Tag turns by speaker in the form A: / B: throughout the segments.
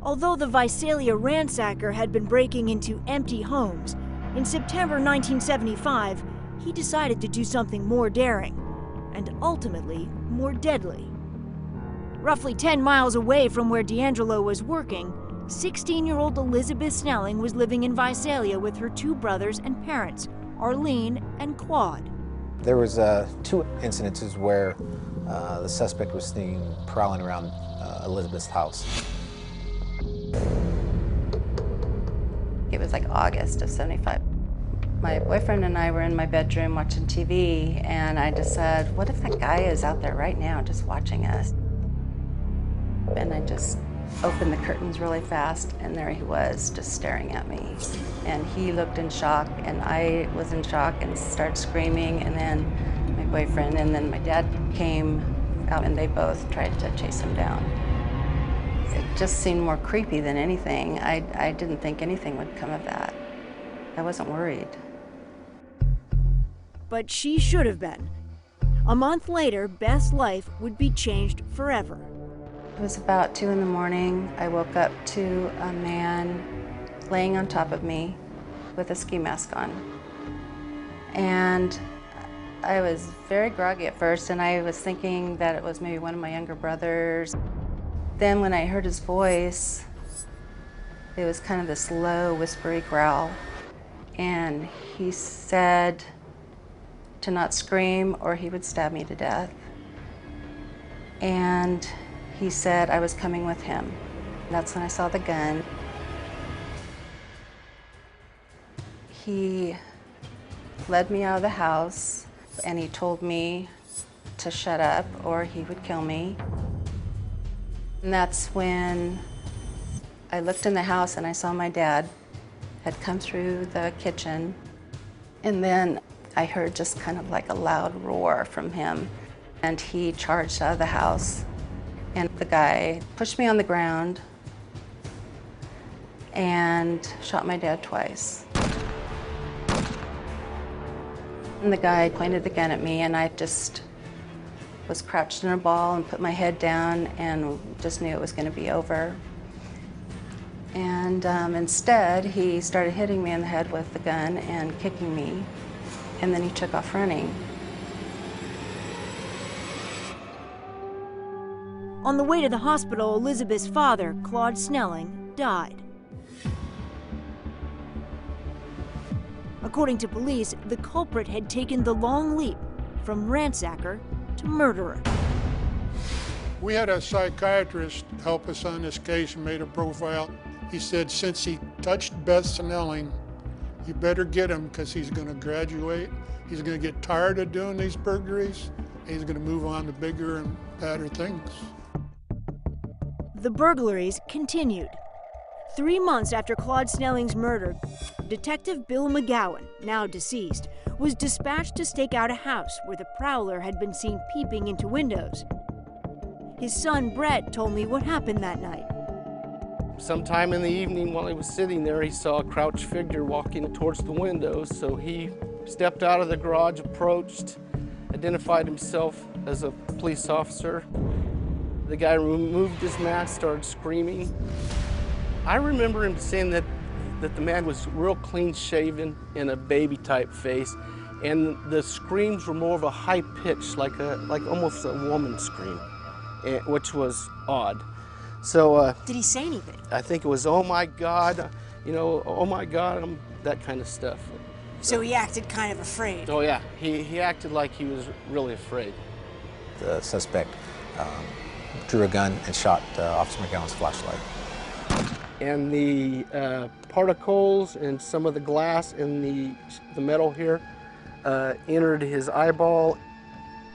A: Although the Visalia Ransacker had been breaking into empty homes, in September 1975, he decided to do something more daring and ultimately more deadly. Roughly 10 miles away from where D'Angelo was working, 16-year-old Elizabeth Snelling was living in Visalia with her two brothers and parents, Arlene and Claude.
B: There was two incidences where the suspect was seen prowling around Elizabeth's house.
C: It was like August of '75. My boyfriend and I were in my bedroom watching TV, and I just said, what if that guy is out there right now just watching us? And I just opened the curtains really fast, and there he was, just staring at me. And he looked in shock, and I was in shock and started screaming, and then my boyfriend and then my dad came out, and they both tried to chase him down. It just seemed more creepy than anything. I didn't think anything would come of that. I wasn't worried.
A: But she should have been. A month later, Beth's life would be changed forever.
C: It was about 2 in the morning. I woke up to a man laying on top of me with a ski mask on. And I was very groggy at first, and I was thinking that it was maybe one of my younger brothers. Then when I heard his voice, it was kind of this low, whispery growl. And he said to not scream or he would stab me to death. And he said I was coming with him. That's when I saw the gun. He led me out of the house, and he told me to shut up or he would kill me. And that's when I looked in the house and I saw my dad had come through the kitchen. And then I heard just kind of like a loud roar from him, and he charged out of the house. And the guy pushed me on the ground and shot my dad twice. And the guy pointed the gun at me, and I just was crouched in a ball and put my head down and just knew it was going to be over. And instead, he started hitting me in the head with the gun and kicking me, and then he took off running.
A: On the way to the hospital, Elizabeth's father, Claude Snelling, died. According to police, the culprit had taken the long leap from ransacker to murderer.
D: We had a psychiatrist help us on this case and made a profile. He said, since he touched Beth Snelling, you better get him because he's going to graduate. He's going to get tired of doing these burglaries, and he's going to move on to bigger and badder things.
A: The burglaries continued. 3 months after Claude Snelling's murder, Detective Bill McGowan, now deceased, was dispatched to stake out a house where the prowler had been seen peeping into windows. His son Brett told me what happened that night.
E: Sometime in the evening while he was sitting there, he saw a crouched figure walking towards the windows, so he stepped out of the garage, approached, identified himself as a police officer. The guy removed his mask, started screaming. I remember him saying that the man was real clean-shaven and a baby-type face, and the screams were more of a high pitch, like almost a woman's scream, which was odd. So
A: did he say anything?
E: I think it was, oh my God, you know, oh my God, that kind of stuff.
A: So he acted kind of afraid.
E: Oh yeah, he acted like he was really afraid.
B: The suspect drew a gun and shot Officer McGowan's flashlight.
E: And the particles and some of the glass in the metal here entered his eyeball.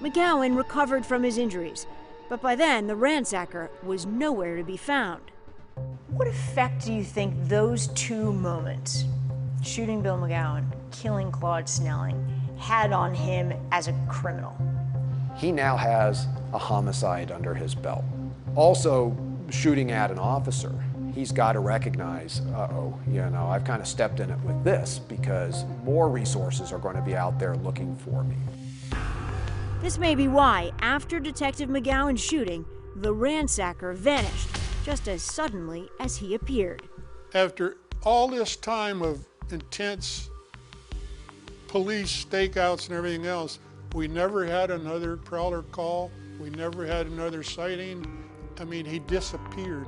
A: McGowan recovered from his injuries, but by then the ransacker was nowhere to be found. What effect do you think those two moments, shooting Bill McGowan, killing Claude Snelling, had on him as a criminal?
F: He now has a homicide under his belt. Also, shooting at an officer. He's got to recognize, uh-oh, you know, I've kind of stepped in it with this because more resources are going to be out there looking for me.
A: This may be why, after Detective McGowan's shooting, the ransacker vanished just as suddenly as he appeared.
D: After all this time of intense police stakeouts and everything else, we never had another prowler call. We never had another sighting. I mean, he disappeared.